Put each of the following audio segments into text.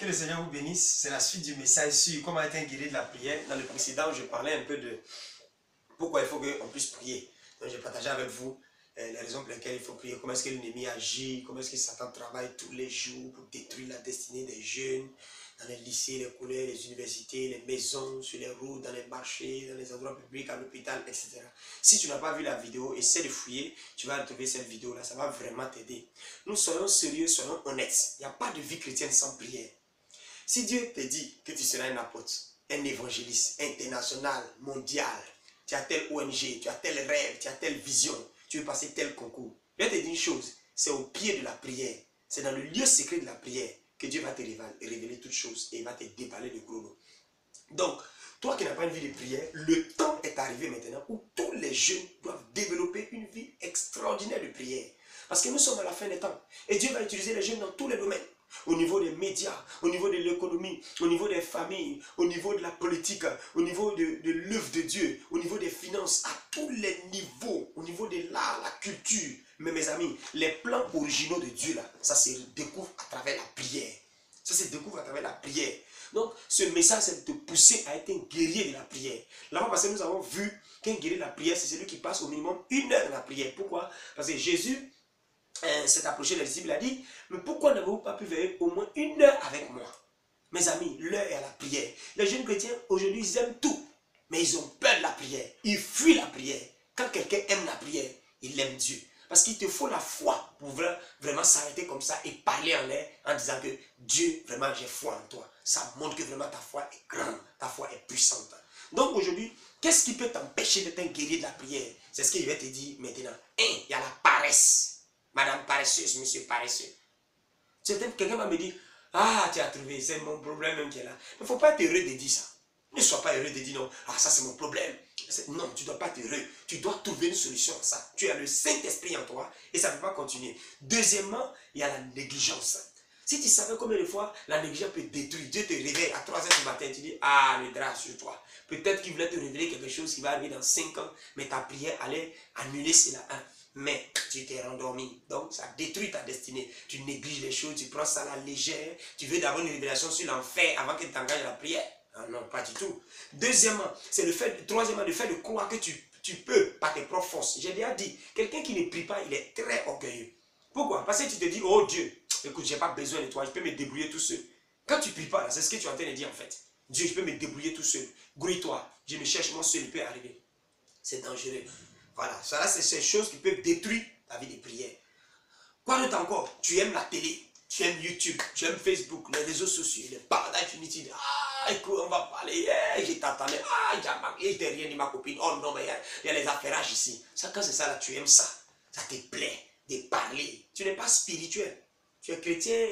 le Seigneur vous bénisse. C'est la suite du message sur comment être un guerrier de la prière. Dans le précédent, je parlais un peu de pourquoi il faut qu'on puisse prier. Donc, j'ai partagé avec vous les raisons pour lesquelles il faut prier. Comment est-ce que l'ennemi agit, comment est-ce que Satan travaille tous les jours pour détruire la destinée des jeunes dans les lycées, les collèges, les universités, les maisons, sur les routes, dans les marchés, dans les endroits publics, à l'hôpital, etc. Si tu n'as pas vu la vidéo, essaie de fouiller, tu vas retrouver cette vidéo-là, ça va vraiment t'aider. Nous soyons sérieux, soyons honnêtes. Il n'y a pas de vie chrétienne sans prière. Si Dieu te dit que tu seras un apôtre, un évangéliste international, mondial, tu as telle ONG, tu as tel rêve, tu as telle vision, tu veux passer tel concours, je vais te dire une chose, c'est au pied de la prière, c'est dans le lieu secret de la prière que Dieu va te révéler toutes choses et il va te déballer le gros lot. Donc, toi qui n'as pas une vie de prière, le temps est arrivé maintenant où tous les jeunes doivent développer une vie extraordinaire de prière. Parce que nous sommes à la fin des temps. Et Dieu va utiliser les jeunes dans tous les domaines. Au niveau des médias, au niveau de l'économie, au niveau des familles, au niveau de la politique, au niveau de l'œuvre de Dieu, au niveau des finances, à tous les niveaux, au niveau de l'art, la culture. Mais mes amis, les plans originaux de Dieu là, ça se découvre à travers la prière. Ça se découvre à travers la prière. Donc, ce message, c'est de te pousser à être un guerrier de la prière. Là-bas, parce que nous avons vu qu'un guerrier de la prière, c'est celui qui passe au minimum 1 heure dans la prière. Pourquoi? Parce que Jésus s'est approché des disciples, il a dit, mais pourquoi n'avez-vous pas pu veiller au moins 1 heure avec moi? Mes amis, l'heure est à la prière. Les jeunes chrétiens, aujourd'hui, ils aiment tout, mais ils ont peur de la prière. Ils fuient la prière. Quand quelqu'un aime la prière, il aime Dieu. Parce qu'il te faut la foi pour vraiment s'arrêter comme ça et parler en l'air en disant que Dieu, vraiment, j'ai foi en toi. Ça montre que vraiment ta foi est grande, ta foi est puissante. Donc aujourd'hui, qu'est-ce qui peut t'empêcher d'être un guerrier de la prière? C'est ce que je vais te dire maintenant. Il y a la paresse. Madame paresseuse, monsieur paresseux. Quelqu'un va me dire, ah, tu as trouvé, c'est mon problème même qui est là. Il ne faut pas être heureux de dire ça. Ne sois pas heureux de dire non, ah, ça c'est mon problème. Non, tu ne dois pas être heureux. Tu dois trouver une solution à ça. Tu as le Saint-Esprit en toi et ça ne peut pas continuer. Deuxièmement, il y a la négligence. Si tu savais combien de fois la négligence peut détruire, Dieu te réveille à 3 h du matin, tu dis, ah, le drap sur toi. Peut-être qu'il voulait te révéler quelque chose qui va arriver dans 5 ans, mais ta prière allait annuler cela. Mais tu t'es rendormi. Donc, ça détruit ta destinée. Tu négliges les choses, tu prends ça à la légère. Tu veux d'avoir une révélation sur l'enfer avant que tu t'engages à la prière. Ah non, pas du tout. Deuxièmement, c'est le fait de croire que tu peux par tes propres forces. J'ai déjà dit, quelqu'un qui ne prie pas, il est très orgueilleux. Pourquoi? Parce que tu te dis, oh Dieu, écoute, je n'ai pas besoin de toi, je peux me débrouiller tout seul. Quand tu ne pries pas, c'est ce que tu es en train de dire en fait. Dieu, je peux me débrouiller tout seul. Grouille-toi, je me cherche moi seul, il peut arriver. C'est dangereux. Voilà, ça là, c'est ces choses qui peuvent détruire ta vie de prière. Quoi d'autre encore? Tu aimes la télé, tu aimes YouTube, tu aimes Facebook, les réseaux sociaux, les partages inutiles. Ah, écoute, on va parler, je t'attendais, je t'ai rien dit ma copine, oh non, mais il y a les affairages ici. Ça, quand c'est ça là, tu aimes ça. Ça te plaît de parler. Tu n'es pas spirituel. Tu es chrétien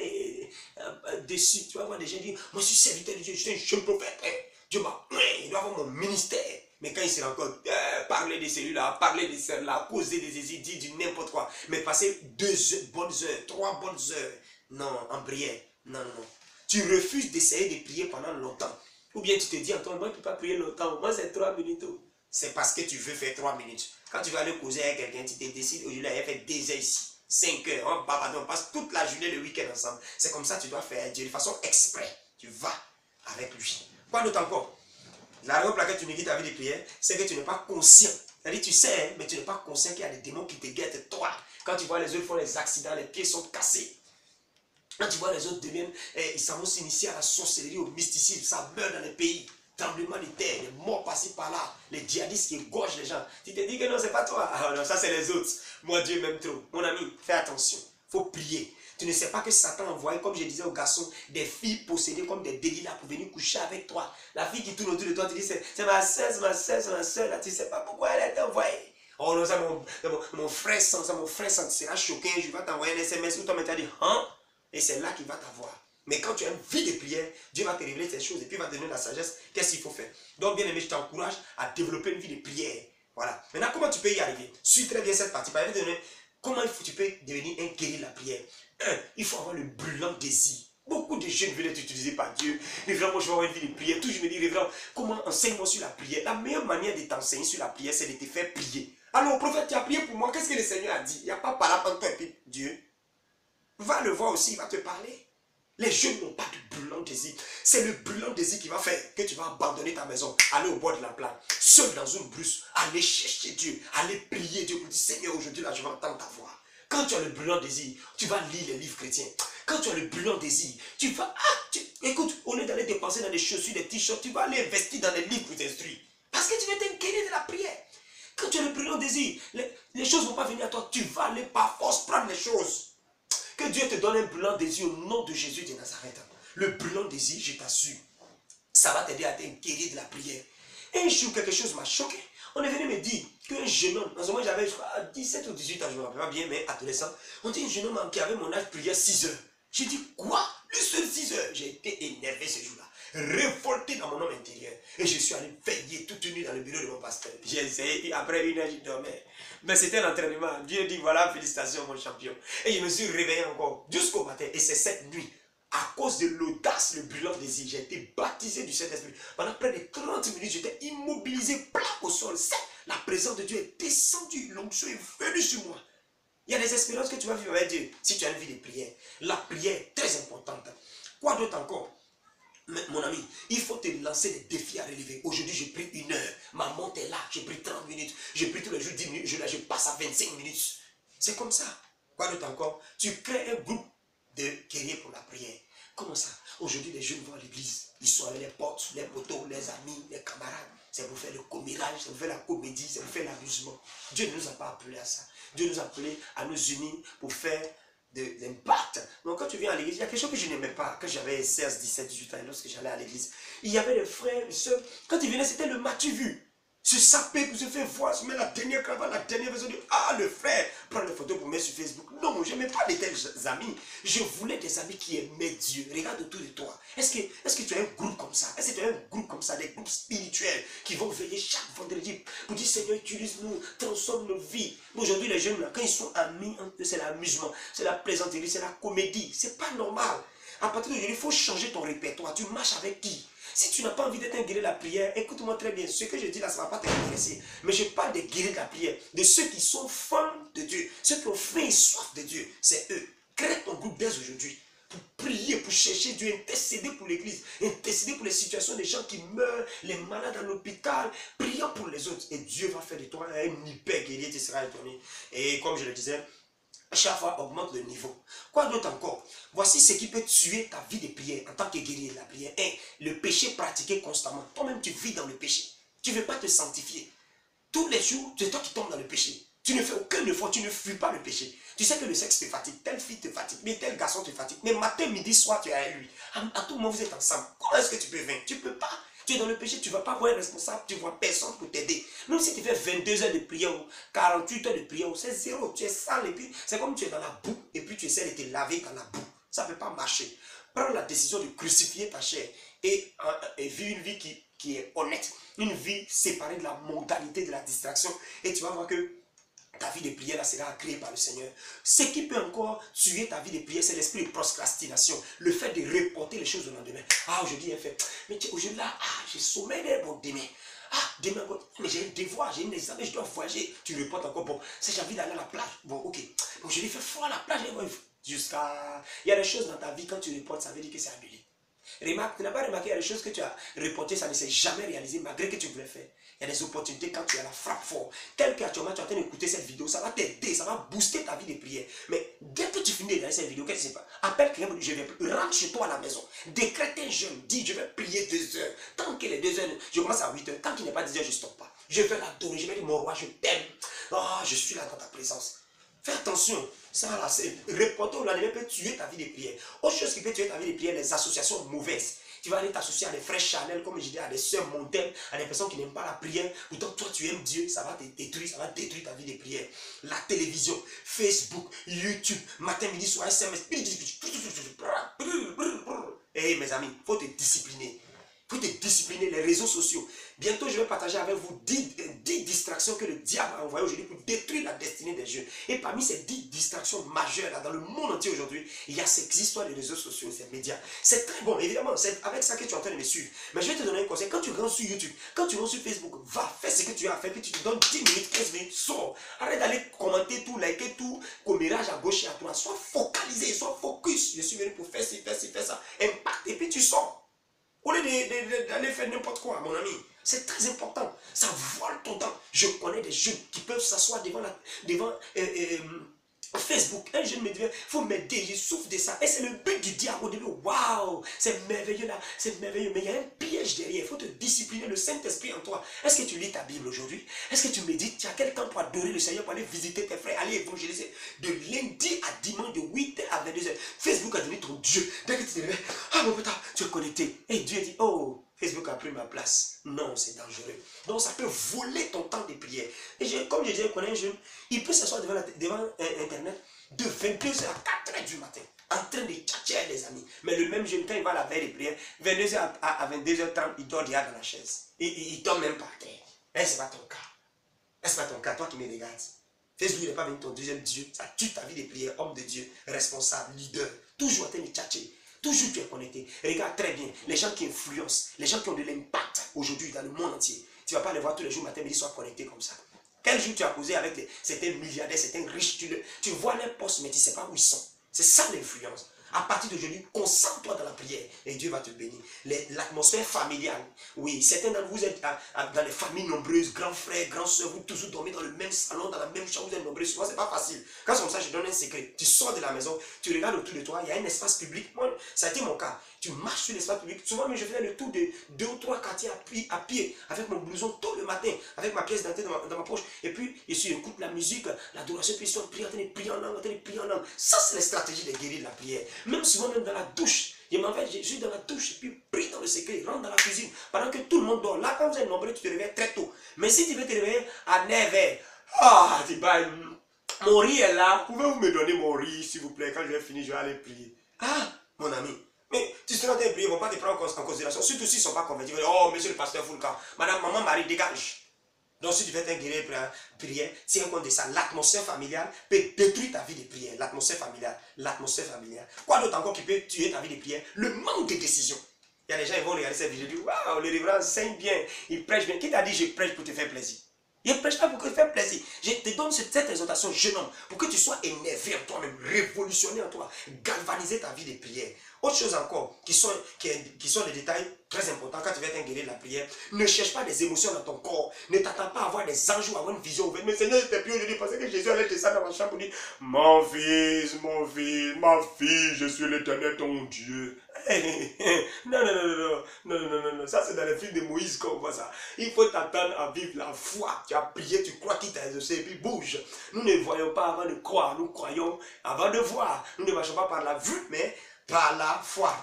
dessus. Tu vas voir des gens dire, moi je suis serviteur de Dieu, je suis un jeune prophète. Dieu m'a, il doit avoir mon ministère. Mais quand il se rend compte, parler de celui-là, parler de celle-là, causer des hésites, dire du n'importe quoi, mais passer 2 bonnes heures, 3 bonnes heures, non, en prière, non, non, non. Tu refuses d'essayer de prier pendant longtemps. Ou bien tu te dis, Antoine, moi je ne peux pas prier longtemps, moi c'est 3 minutes. C'est parce que tu veux faire 3 minutes. Quand tu vas aller causer avec quelqu'un, tu te décides, aujourd'hui, il va faire 2 heures ici, 5 heures, on passe toute la journée, le week-end ensemble. C'est comme ça que tu dois faire Dieu, de façon exprès. Tu vas avec lui. Quoi d'autre encore? La raison pour laquelle tu négliges ta vie de prière, c'est que tu n'es pas conscient. C'est-à-dire, tu sais, mais tu n'es pas conscient qu'il y a des démons qui te guettent, toi. Quand tu vois les autres font des accidents, les pieds sont cassés. Quand tu vois les autres deviennent, ils s'en vont s'initier à la sorcellerie, au mysticisme, ça meurt dans les pays. Tremblement de terre, les morts passés par là, les djihadistes qui égorgent les gens. Tu te dis que non, c'est pas toi. Ah non, ça c'est les autres. Moi, Dieu m'aime trop. Mon ami, fais attention. Il faut prier. Tu ne sais pas que Satan envoie, comme je disais aux garçons, des filles possédées comme des délits pour venir coucher avec toi. La fille qui tourne autour de toi, tu dis, c'est ma soeur, c'est ma soeur, c'est ma soeur. Là, tu ne sais pas pourquoi elle a été envoyée. Oh non, ça mon frère sent, ça mon frère sent, tu seras choqué, je vais t'envoyer un SMS où toi, tu as dit, hein? Et c'est là qu'il va t'avoir. Mais quand tu as une vie de prière, Dieu va te révéler ces choses et puis il va te donner la sagesse. Qu'est-ce qu'il faut faire? Donc, bien aimé, je t'encourage à développer une vie de prière. Voilà. Maintenant, comment tu peux y arriver? Suis très bien cette partie. Par exemple, comment tu peux devenir un guerrier de la prière? Il faut avoir le brûlant désir. Beaucoup de jeunes veulent être utilisés par Dieu. Révérend, moi je vais avoir une vie de prière. Tout je me dis, révérend, comment enseigne-moi sur la prière? La meilleure manière de t'enseigner sur la prière, c'est de te faire prier. Alors, prophète, tu as prié pour moi. Qu'est-ce que le Seigneur a dit? Il n'y a pas parlé entre toi et puis Dieu. Va le voir aussi, il va te parler. Les jeunes n'ont pas de brûlant désir. C'est le brûlant désir qui va faire que tu vas abandonner ta maison, aller au bord de la plage, seul dans une brousse, aller chercher Dieu, aller prier Dieu pour dire Seigneur, aujourd'hui là, je vais entendre ta voix. Quand tu as le brûlant désir, tu vas lire les livres chrétiens. Quand tu as le brûlant désir, tu vas... écoute, au lieu d'aller dépenser dans des chaussures, des t-shirts, tu vas aller investir dans des livres pour t'instruire. Parce que tu vas t'inquiéter de la prière. Quand tu as le brûlant désir, les choses ne vont pas venir à toi. Tu vas aller par force prendre les choses. Que Dieu te donne un brûlant désir au nom de Jésus de Nazareth. Le brûlant désir, je t'assure, ça va t'aider à t'inquiéter de la prière. Un jour, quelque chose m'a choqué. On est venu me dire qu'un jeune homme, en ce moment j'avais 17 ou 18 ans, je ne me rappelle pas bien, mais adolescent, on dit un jeune homme qui avait mon âge priait 6 heures. J'ai dit quoi? Le seul 6 heures. J'ai été énervé ce jour-là, révolté dans mon homme intérieur. Et je suis allé veiller toute nuit dans le bureau de mon pasteur. J'ai essayé, et après 1 heure, je dormais. Mais c'était l'entraînement. Dieu dit voilà, félicitations mon champion. Et je me suis réveillé encore jusqu'au matin. Et c'est cette nuit, à cause de l'audace, le brûlant désir, j'ai été baptisé du Saint-Esprit. Pendant près de 30 minutes, j'étais immobilisé, plat au sol. La présence de Dieu est descendue, l'onction est venue sur moi. Il y a des expériences que tu vas vivre avec Dieu si tu as une vie de prière. La prière est très importante. Quoi d'autre encore? Mon ami, il faut te lancer des défis à relever. Aujourd'hui, j'ai pris 1 heure. Ma montre est là, j'ai pris 30 minutes. J'ai pris tous les jours 10 minutes. Je passe à 25 minutes. C'est comme ça. Quoi d'autre encore? Tu crées un groupe de guerriers pour la prière. Comment ça? Aujourd'hui, les jeunes vont à l'église. Ils sont avec les potes, les potos, les amis, les camarades. C'est pour faire le commérage, c'est pour faire la comédie, c'est pour faire l'amusement. Dieu ne nous a pas appelés à ça. Dieu nous a appelés à nous unir pour faire de l'impact. Donc quand tu viens à l'église, il y a quelque chose que je n'aimais pas quand j'avais 16, 17, 18 ans, lorsque j'allais à l'église. Il y avait des frères, des soeurs. Quand ils venaient, c'était le matu vu. Se saper pour se faire voir, se mettre la dernière cravate, la dernière version de ah le frère, prendre des photos pour mettre sur Facebook. Non, je n'aimais pas de tels amis. Je voulais des amis qui aimaient Dieu. Regarde autour de toi. Est-ce que tu as un groupe comme ça? Est-ce que tu as un groupe comme ça, des groupes spirituels qui vont veiller chaque vendredi pour dire Seigneur, utilise-nous, transforme nos vies. Aujourd'hui, les jeunes, là, quand ils sont amis, c'est l'amusement, c'est la plaisanterie, c'est la comédie. C'est pas normal. À partir d'aujourd'hui, il faut changer ton répertoire. Tu marches avec qui? Si tu n'as pas envie d'être un guerrier de la prière, écoute-moi très bien. Ce que je dis là, ça ne va pas t'intéresser. Mais je parle des guerriers de la prière, de ceux qui sont fans de Dieu, ceux qui ont faim et soif de Dieu. C'est eux. Crée ton groupe dès aujourd'hui pour prier, pour chercher Dieu, intercéder pour l'église, intercéder pour les situations des gens qui meurent, les malades à l'hôpital, priant pour les autres. Et Dieu va faire de toi un hyper guerrier, tu seras étonné. Et comme je le disais, chaque fois augmente le niveau. Quoi d'autre encore? Voici ce qui peut tuer ta vie de prière en tant que guerrier de la prière. 1. Le péché pratiqué constamment. Toi-même, tu vis dans le péché. Tu ne veux pas te sanctifier. Tous les jours, c'est toi qui tombes dans le péché. Tu ne fais aucun effort, tu ne fuis pas le péché. Tu sais que le sexe te fatigue, telle fille te fatigue, mais tel garçon te fatigue. Mais matin, midi, soir, tu es avec lui. À tout moment, vous êtes ensemble. Comment est-ce que tu peux vaincre? Tu ne peux pas. Tu es dans le péché, tu ne vas pas voir un responsable, tu ne vois personne pour t'aider. Même si tu fais 22 heures de prière ou 48 heures de prière, c'est zéro. Tu es sale et puis c'est comme tu es dans la boue et puis tu essaies de te laver dans la boue. Ça ne peut pas marcher. Prends la décision de crucifier ta chair et vivre une vie qui est honnête. Une vie séparée de la mondialité, de la distraction. Et tu vas voir que ta vie de prière là sera créée par le Seigneur. Ce qui peut encore tuer ta vie de prière, c'est l'esprit de procrastination. Le fait de reporter les choses au lendemain. Ah, aujourd'hui, il fait. Mais aujourd'hui là, j'ai sommeil bon demain. Ah, demain, mais j'ai un devoir, j'ai une examen, je dois voyager. Tu reportes encore. Bon, si j'ai envie d'aller à la plage. Bon, ok. Bon, je lui fais froid à la plage. Jusqu'à. Il y a des choses dans ta vie, quand tu reportes, ça veut dire que c'est annulé. Remarque, tu n'as pas remarqué, il y a des choses que tu as reportées, ça ne s'est jamais réalisé malgré que tu voulais faire. Il y a des opportunités quand tu as la frappe fort. Tel qu'actuellement tu es en train d'écouter cette vidéo, ça va t'aider, ça va booster ta vie de prière. Mais dès que tu finis de regarder cette vidéo, qu'est-ce qui se passe? Appelle quelqu'un, je vais plus. Rentre chez toi à la maison. Décrète un jeûne, dis je vais prier 2 heures. Tant que les 2 heures, je commence à 8 heures. Tant qu'il n'est pas 10 heures, je ne stoppe pas. Je vais l'adorer, je vais dire mon roi, je t'aime. Oh, je suis là dans ta présence. Fais attention, ça là, reporter au lendemain peut tuer ta vie de prière. Autre chose qui peut tuer ta vie de prière, les associations mauvaises. Tu vas aller t'associer à des frères Chanel, comme je dis, à des sœurs mondaines, à des personnes qui n'aiment pas la prière. Pourtant, toi, tu aimes Dieu, ça va te détruire, ça va détruire ta vie de prière. La télévision, Facebook, YouTube, matin, midi, soir, SMS. Hey, mes amis, il faut te discipliner. Il faut te discipliner, les réseaux sociaux. Bientôt, je vais partager avec vous 10 distractions que le diable a envoyées aujourd'hui pour détruire la destinée des jeunes. Et parmi ces 10 distractions majeures là, dans le monde entier aujourd'hui, il y a cette histoire des réseaux sociaux, ces médias. C'est très bon, évidemment, c'est avec ça que tu es en train de me suivre. Mais je vais te donner un conseil. Quand tu rentres sur YouTube, quand tu rentres sur Facebook, va, fais ce que tu as à faire, puis tu te donnes 10 minutes, 15 minutes, sors. Arrête d'aller commenter tout, liker tout, commérage à gauche et à droite. Sois focalisé, sois focus. Je suis venu pour faire ci, faire ci, faire ça. Impact, et puis tu sors. d'aller faire n'importe quoi, mon ami. C'est très important. Ça vole ton temps. Je connais des jeunes qui peuvent s'asseoir devant Facebook. Un jeune me dit, il faut m'aider, je souffre de ça. Et c'est le but du diable au début. Waouh, c'est merveilleux là, c'est merveilleux. Mais il y a un piège derrière. Il faut te discipliner, le Saint-Esprit en toi. Est-ce que tu lis ta Bible aujourd'hui? Est-ce que tu médites? Tu as quel temps pour adorer le Seigneur, pour aller visiter tes frères, aller évangéliser de lundi à dimanche, de 8h à 22h. Facebook a devenu ton Dieu. Dès que tu te réveilles, ah mon putain, tu es connecté. Et Dieu dit, oh, Facebook a pris ma place. Non, c'est dangereux. Donc ça peut voler ton temps de prière. Et comme je disais, je connais un jeune, il peut s'asseoir devant Internet de 22h à 4h du matin, en train de tchatcher avec des amis. Mais le même jeune, quand il va à la veille de prière, 22h à 22h30, il dort déjà dans la chaise. Il dort même par terre. Est-ce que ce n'est pas ton cas? Est-ce que ce n'est pas ton cas, toi qui me regardes? Facebook n'est pas venu ton deuxième Dieu. Ça tue ta vie de prière, homme de Dieu, responsable, leader, toujours en train de tchatcher. Toujours tu es connecté. Regarde très bien, les gens qui influencent, les gens qui ont de l'impact aujourd'hui dans le monde entier. Tu ne vas pas les voir tous les jours matin, mais ils soient connectés comme ça. Quel jour tu as causé avec certains milliardaires, certains riches, tu vois leurs postes, mais tu ne sais pas où ils sont. C'est ça l'influence. À partir d'aujourd'hui, concentre-toi dans la prière et Dieu va te bénir. L'atmosphère familiale, oui, certains d'entre vous êtes dans les familles nombreuses, grands frères, grands soeurs, vous tous dormez dans le même salon, dans la même chambre, vous êtes nombreux. Souvent, ce n'est pas facile. Quand c'est comme ça, je donne un secret. Tu sors de la maison, tu regardes autour de toi, il y a un espace public. Moi, ça a été mon cas. Tu marches sur l'espace public. Souvent, je faisais le tour de 2 ou 3 quartiers à pied, avec mon blouson tôt le matin, avec ma pièce dentée dans ma poche. Et puis, j'écoute la musique, l'adoration, puis je suis en train de prier en langue, Ça, c'est la stratégie de guérir de la prière. Même souvent, même dans la douche. Je suis dans la douche, et puis prie dans le secret, rentre dans la cuisine, pendant que tout le monde dort. Là, quand vous êtes nombreux, tu te réveilles très tôt. Mais si tu veux te réveiller à 9h, tu vas, mon riz est là. Pouvez-vous me donner mon riz, s'il vous plaît? Quand je vais finir, je vais aller prier. Ah, mon ami. Mais tu seras en train de prier, ils ne vont pas te prendre en considération. Surtout s'ils ne sont pas convertis. Oh, monsieur le pasteur Foulka, madame, maman, Marie, dégage. Donc si tu fais un guérir prière, tiens compte de ça. L'atmosphère familiale peut détruire ta vie de prière. L'atmosphère familiale. Quoi d'autre encore qui peut tuer ta vie de prière? Le manque de décision. Il y a des gens qui vont regarder cette vidéo et dire, waouh, le révérend enseigne bien, il prêche bien. Qui t'a dit je prêche pour te faire plaisir? Il ne prêche pas pour te faire plaisir. Je te donne cette exhortation, jeune homme, pour que tu sois énervé en toi-même, révolutionné en toi, galvaniser ta vie de prière. Autre chose encore, qui sont des détails très importants quand tu vas t'engueuler de la prière. Ne cherche pas des émotions dans ton corps. Ne t'attends pas à avoir des anges ou à avoir une vision ouverte. Mais Seigneur, je t'ai prié aujourd'hui parce que Jésus allait descendre dans ma chambre pour dire, mon fils, ma fille, je suis l'Éternel ton Dieu. Non. Ça, c'est dans les films de Moïse qu'on voit ça. Il faut t'attendre à vivre la foi. Tu as prié, tu crois qu'il t'a exaucé et puis bouge. Nous ne voyons pas avant de croire. Nous croyons avant de voir. Nous ne marchons pas par la vue, mais par la foi.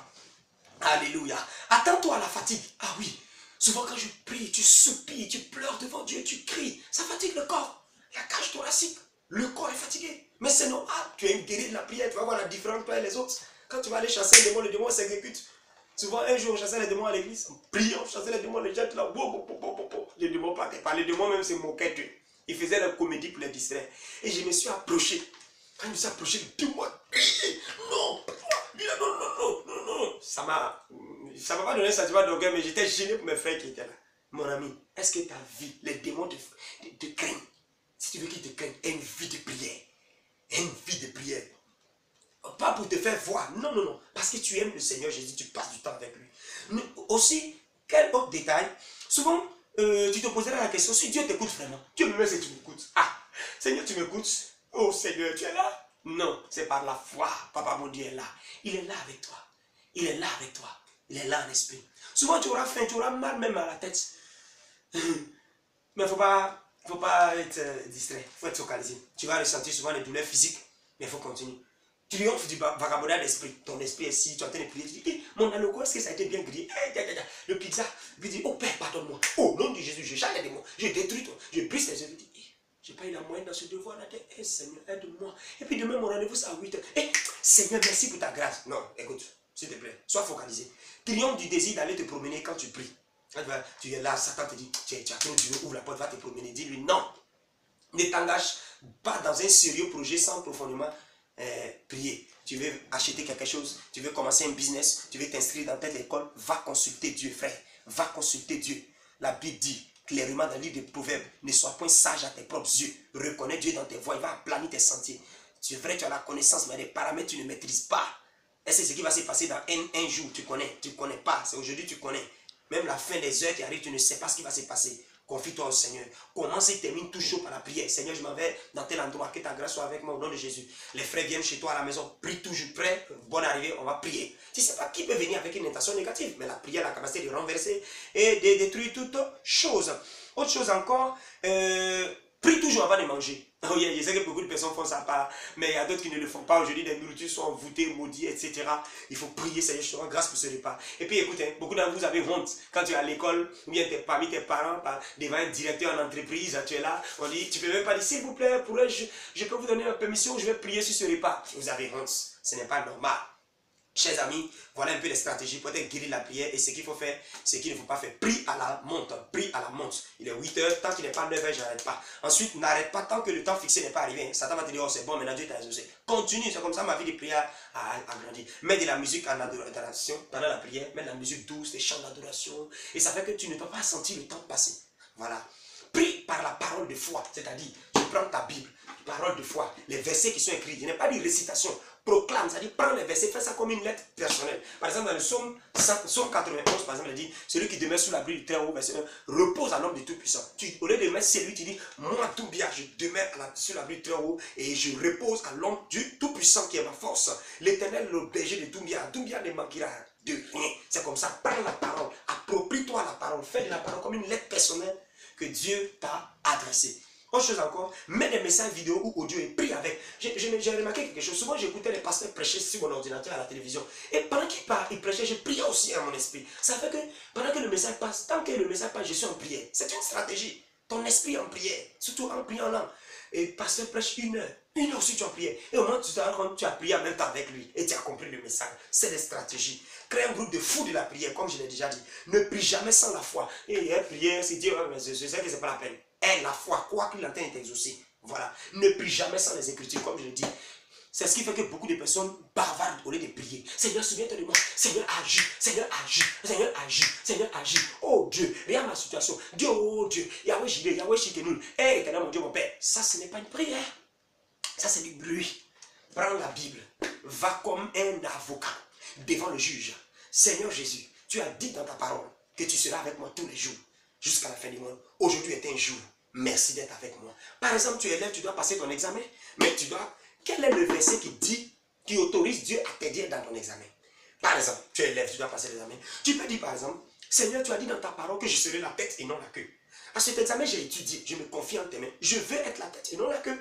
Alléluia. Attends-toi à la fatigue. Ah oui. Souvent quand je prie, tu soupires, tu pleures devant Dieu, tu cries. Ça fatigue le corps. La cage thoracique. Le corps est fatigué. Mais c'est normal. Tu es une guérie de la prière. Tu vas voir la différence toi et les autres. Quand tu vas aller chasser les démons, le démon s'exécute. Souvent, un jour, on chassait les démons à l'église. En priant, on chassait les démons, les gens étaient là. Les démons partaient pas. Les démons même se moquaient d'eux. Ils faisaient la comédie pour les distraire. Et je me suis approché. Quand je me suis approché, le démon a crié. Non. Ça m'a pas donné un sentiment d'orgueil, mais j'étais gêné pour mes frères qui étaient là. Mon ami, est-ce que ta vie, les démons te craignent? Si tu veux qu'ils te craignent, aie une vie de prière. Une vie de prière. Pas pour te faire voir. Non. Parce que tu aimes le Seigneur Jésus, tu passes du temps avec lui. Mais aussi, quel autre détail? Souvent, tu te poseras la question, si Dieu t'écoute vraiment, Dieu me met si tu m'écoutes. Ah, Seigneur, tu m'écoutes? Oh Seigneur, tu es là? Non, c'est par la foi. Papa, mon Dieu est là. Il est là avec toi. Il est là avec toi. Il est là en esprit. Souvent, tu auras faim, tu auras mal même à la tête. Mais il ne faut pas être distrait. Il faut être focalisé. Tu vas ressentir souvent les douleurs physiques, mais il faut continuer. Triomphe du vagabondage d'esprit. Ton esprit est ici, tu es en train de prier. Tu dis, mon aloco, est-ce que ça a été bien grillé? Le pizza, il dit, oh Père, pardonne-moi. Oh, nom de Jésus, je chasse les démons. Je détruis toi. Je brise tes œuvres. Il dit, j'ai pas eu la moyenne dans ce devoir-là. Seigneur, aide-moi. Et puis demain, mon rendez-vous, c'est à 8h. Seigneur, merci pour ta grâce. Non, écoute, s'il te plaît, sois focalisé. Triomphe du désir d'aller te promener quand tu pries. Tu es là, Satan te dit, tu as cru, Dieu ouvre la porte, va te promener. Dis-lui, non. Ne t'engage pas dans un sérieux projet sans profondément prier. Tu veux acheter quelque chose, tu veux commencer un business, tu veux t'inscrire dans telle école, va consulter Dieu, frère. Va consulter Dieu. La Bible dit clairement dans le livre des Proverbes, ne sois point sage à tes propres yeux. Reconnais Dieu dans tes voies, il va aplanir tes sentiers. C'est vrai, tu as la connaissance, mais les paramètres, tu ne maîtrises pas. Est-ce que c'est ce qui va se passer dans un jour? Tu connais pas. C'est aujourd'hui tu connais. Même la fin des heures qui arrivent, tu ne sais pas ce qui va se passer. Confie-toi au Seigneur. Commence et termine toujours par la prière. Seigneur, je m'en vais dans tel endroit. Que ta grâce soit avec moi au nom de Jésus. Les frères viennent chez toi à la maison. Prie toujours prêt. Bonne arrivée, on va prier. Tu ne sais pas qui peut venir avec une intention négative. Mais la prière a la capacité de renverser et de détruire toute chose. Autre chose encore, prie toujours avant de manger. Oh yeah, je sais que beaucoup de personnes font ça pas, mais il y a d'autres qui ne le font pas. Aujourd'hui, les nourritures sont envoûtées, maudites, etc. Il faut prier, Seigneur, je te rends grâce pour ce repas. Et puis écoute, beaucoup d'entre vous avez honte. Quand tu es à l'école, ou bien parmi tes parents, devant un directeur en entreprise, tu es là, on dit, tu ne peux même pas dire, s'il vous plaît, je peux vous donner la permission, je vais prier sur ce repas. Vous avez honte, ce n'est pas normal. Chers amis, voilà un peu les stratégies pour être guéri de la prière et ce qu'il faut faire, ce qu'il ne faut pas faire. Prie à la montre, prie à la montre. Il est 8 heures, tant qu'il n'est pas 9 heures, je n'arrête pas. Ensuite, n'arrête pas tant que le temps fixé n'est pas arrivé. Satan va te dire, oh c'est bon, maintenant Dieu t'a exaucé. Continue, c'est comme ça ma vie de prière a grandi. Mets de la musique en adoration pendant la prière, mets de la musique douce, des chants d'adoration. Et ça fait que tu ne peux pas sentir le temps passer. Voilà. Prie par la parole de foi, c'est-à-dire, tu prends ta Bible, parole de foi, les versets qui sont écrits. Je n'ai pas dit récitation. Proclame, c'est-à-dire prends les versets, fais ça comme une lettre personnelle. Par exemple, dans le psaume 91, par exemple, il dit, celui qui demeure sous l'abri du Très-Haut, verset 1, repose à l'homme du Tout-Puissant. Au lieu de mettre celui, tu dis, moi tout bien, je demeure sur l'abri du Très-Haut et je repose à l'homme du Tout-Puissant qui est ma force. L'Éternel, le berger de tout bien ne manquera de rien. C'est comme ça, prends la parole, approprie-toi la parole, fais de la parole comme une lettre personnelle que Dieu t'a adressée. Autre chose encore, mets des messages vidéo ou audio et prie avec. J'ai remarqué quelque chose. Souvent, j'écoutais les pasteurs prêcher sur mon ordinateur à la télévision. Et pendant qu'ils prêchaient, je priais aussi à mon esprit. Ça fait que pendant que le message passe, tant que le message passe, je suis en prière. C'est une stratégie. Ton esprit en prière, surtout en priant là. Et le pasteur prêche 1 heure. 1 heure aussi tu en prière. Et au moment où tu te rends compte, tu as prié en même temps avec lui. Et tu as compris le message. C'est des stratégies. Crée un groupe de fous de la prière, comme je l'ai déjà dit. Ne prie jamais sans la foi. Et prière, c'est dire, je sais que ce n'est pas la peine. Aie la foi, quoi qu'il entende est exaucé. Voilà. Ne prie jamais sans les Écritures, comme je l'ai dit. C'est ce qui fait que beaucoup de personnes bavardent au lieu de prier. Seigneur, souviens-toi de moi. Seigneur, agis. Seigneur, agis. Seigneur, agis. Seigneur, agis. Oh Dieu, regarde ma situation. Dieu, oh Dieu. Yahweh Jireh, Yahweh Shikenoul. Hé, éternel, mon Dieu, mon Père. Ça, ce n'est pas une prière. Ça, c'est du bruit. Prends la Bible. Va comme un avocat devant le juge. Seigneur Jésus, tu as dit dans ta parole que tu seras avec moi tous les jours jusqu'à la fin du monde. Aujourd'hui est un jour. Merci d'être avec moi. Par exemple, tu es élève, tu dois passer ton examen. Mais tu dois... Quel est le verset qui autorise Dieu à t'aider dans ton examen? Par exemple, tu es élève, tu dois passer l'examen. Tu peux dire par exemple, Seigneur, tu as dit dans ta parole que je serai la tête et non la queue. À cet examen, j'ai étudié, je me confie en tes mains. Je veux être la tête et non la queue.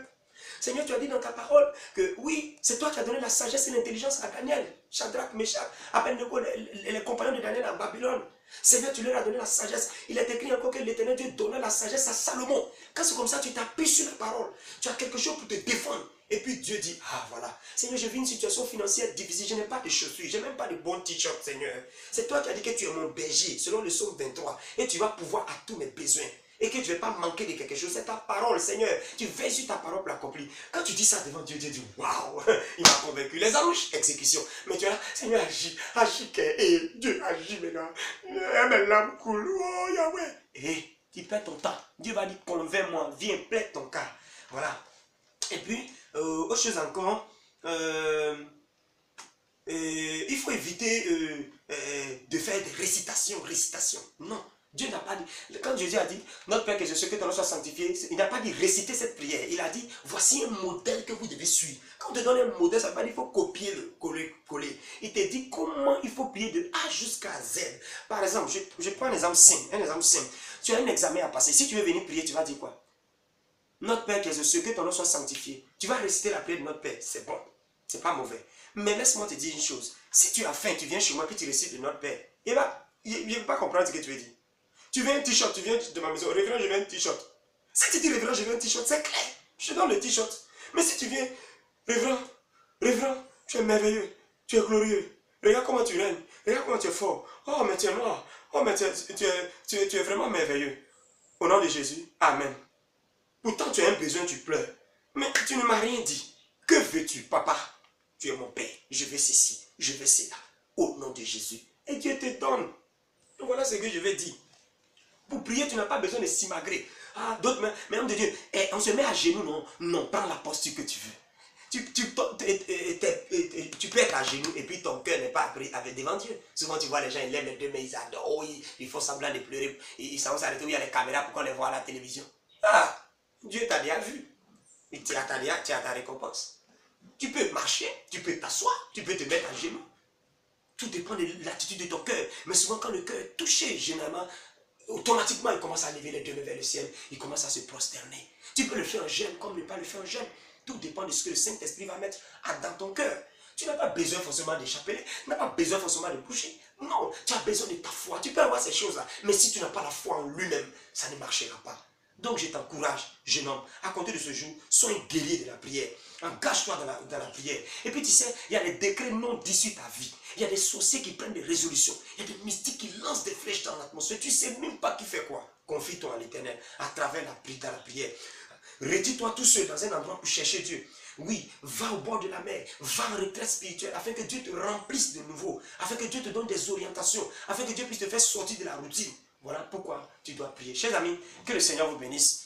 Seigneur, tu as dit dans ta parole que oui, c'est toi qui as donné la sagesse et l'intelligence à Daniel, Shadrach, Meshach, Abednego, les compagnons de Daniel à Babylone. Seigneur, tu leur as donné la sagesse. Il est écrit encore que l'Éternel Dieu donna la sagesse à Salomon. Quand c'est comme ça, tu t'appuies sur la parole. Tu as quelque chose pour te défendre. Et puis Dieu dit, ah voilà, Seigneur, je vis une situation financière difficile, je n'ai pas de chaussures, je n'ai même pas de bons t-shirts, Seigneur. C'est toi qui as dit que tu es mon berger, selon le psaume 23, et tu vas pouvoir à tous mes besoins. Et que tu ne vais pas manquer de quelque chose. C'est ta parole, Seigneur. Tu veilles sur ta parole pour l'accomplir. Quand tu dis ça devant Dieu, Dieu dit, waouh, il m'a convaincu. Les anges, exécution. Mais tu es là, Seigneur, agis, agis, et Dieu agit maintenant. Mes larmes coulent, oh Yahweh. Et tu perds ton temps. Dieu va dire, convainc-moi, viens, plaide ton cas. Voilà. Et puis, autre chose encore, il faut éviter de faire des récitations. Non. Dieu n'a pas dit, quand Jésus a dit, notre Père que je sais que ton nom soit sanctifié, il n'a pas dit réciter cette prière. Il a dit, voici un modèle que vous devez suivre. Quand on te donne un modèle, ça veut pas dire qu'il faut copier, coller. Il te dit comment il faut prier de A jusqu'à Z. Par exemple, je prends un exemple simple. Tu as un examen à passer. Si tu veux venir prier, tu vas dire quoi? Notre Père que je sais que ton nom soit sanctifié. Tu vas réciter la prière de notre Père. C'est bon. C'est pas mauvais. Mais laisse-moi te dire une chose. Si tu as faim, tu viens chez moi et tu récites de notre Père. Il ne va pas comprendre ce que tu veux dire. Tu veux un t-shirt, tu viens de ma maison, révérend, je veux un t-shirt. Si tu dis révérend, je veux un t-shirt, c'est clair. Je te donne le t-shirt. Mais si tu viens, révérend, tu es merveilleux, tu es glorieux. Regarde comment tu règnes, regarde comment tu es fort. Oh, mais tu es noir. Oh, mais tu es vraiment merveilleux. Au nom de Jésus, Amen. Pourtant, tu as un besoin, tu pleures. Mais tu ne m'as rien dit. Que veux-tu, papa? Tu es mon père. Je veux ceci, je veux cela. Au nom de Jésus. Et Dieu te donne. Donc voilà ce que je vais dire. Pour prier, tu n'as pas besoin de s'imagrer. Ah, d'autres, mais homme de Dieu, on se met à genoux, non, prends la posture que tu veux. Tu peux être à genoux et puis ton cœur n'est pas appris avec devant Dieu. Souvent tu vois les gens, ils lèvent les deux mains, ils adorent, oh, ils font semblant de pleurer, ils s'en vont s'arrêter où il y a les caméras pour qu'on les voit à la télévision. Ah, Dieu t'a déjà vu. Tu as ta récompense. Tu peux marcher, tu peux t'asseoir, tu peux te mettre à genoux. Tout dépend de l'attitude de ton cœur. Mais souvent quand le cœur est touché, généralement, automatiquement il commence à lever les deux mains vers le ciel, il commence à se prosterner. Tu peux le faire en jeûne comme ne pas le faire en jeûne. Tout dépend de ce que le Saint-Esprit va mettre dans ton cœur. Tu n'as pas besoin forcément d'échapper, tu n'as pas besoin forcément de bouger. Non, tu as besoin de ta foi. Tu peux avoir ces choses-là. Mais si tu n'as pas la foi en lui-même, ça ne marchera pas. Donc je t'encourage, jeune homme, à compter de ce jour, sois un guerrier de la prière. Engage-toi dans la prière. Et puis tu sais, il y a les décrets non dits sur ta vie. Il y a des sorciers qui prennent des résolutions. Il y a des mystiques qui lancent des flèches dans l'atmosphère. Tu ne sais même pas qui fait quoi. Confie-toi en l'Éternel à travers dans la prière. Retire-toi tout seul dans un endroit pour chercher Dieu. Oui, va au bord de la mer, va en retraite spirituelle afin que Dieu te remplisse de nouveau, afin que Dieu te donne des orientations, afin que Dieu puisse te faire sortir de la routine. Voilà pourquoi tu dois prier. Chers amis, que le Seigneur vous bénisse.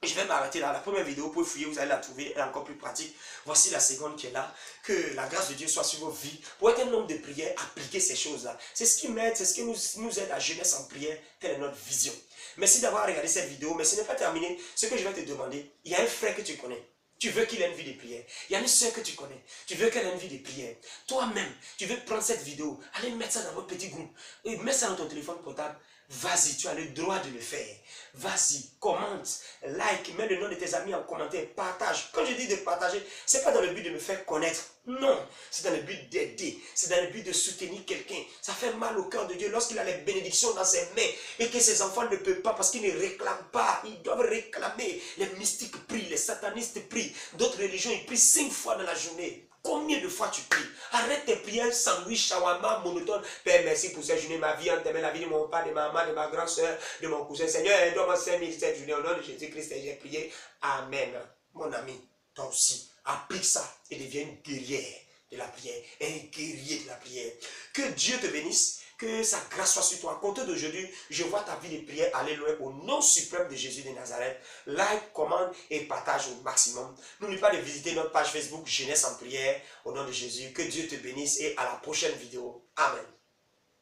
Je vais m'arrêter là. La première vidéo, vous pouvez fouiller, vous allez la trouver, elle est encore plus pratique. Voici la seconde qui est là. Que la grâce de Dieu soit sur vos vies. Pour être un homme de prière, appliquez ces choses-là. C'est ce qui m'aide, c'est ce qui nous aide à jeunesse en prière. Telle est notre vision. Merci d'avoir regardé cette vidéo, mais ce n'est pas terminé. Ce que je vais te demander, il y a un frère que tu connais. Tu veux qu'il ait une vie de prière. Il y a une soeur que tu connais. Tu veux qu'elle ait une vie de prière. Toi-même, tu veux prendre cette vidéo, aller mettre ça dans votre petit groupe, et mettre ça dans ton téléphone portable. Vas-y, tu as le droit de le faire. Vas-y, commente, like, mets le nom de tes amis en commentaire, partage. Quand je dis de partager, ce n'est pas dans le but de me faire connaître. Non, c'est dans le but d'aider. C'est dans le but de soutenir quelqu'un. Ça fait mal au cœur de Dieu lorsqu'il a les bénédictions dans ses mains et que ses enfants ne peuvent pas parce qu'ils ne réclament pas. Ils doivent réclamer. Les mystiques prient, les satanistes prient. D'autres religions, ils prient 5 fois dans la journée. Combien de fois tu pries? Arrête tes prières, sandwich, shawarma, monotone. Père, merci pour cette journée, ma vie, en la vie de mon père, de ma maman, de ma grande soeur, de mon cousin. Seigneur, aide-moi 5000 cette journée. Au nom de Jésus-Christ, j'ai prié. Amen. Mon ami, toi aussi, applique ça et deviens une guerrière de la prière. Un guerrier de la prière. Que Dieu te bénisse. Que sa grâce soit sur toi. À compter d'aujourd'hui, je vois ta vie de prière aller loin au nom suprême de Jésus de Nazareth. Like, commande et partage au maximum. N'oublie pas de visiter notre page Facebook Jeunesse en prière au nom de Jésus. Que Dieu te bénisse et à la prochaine vidéo. Amen.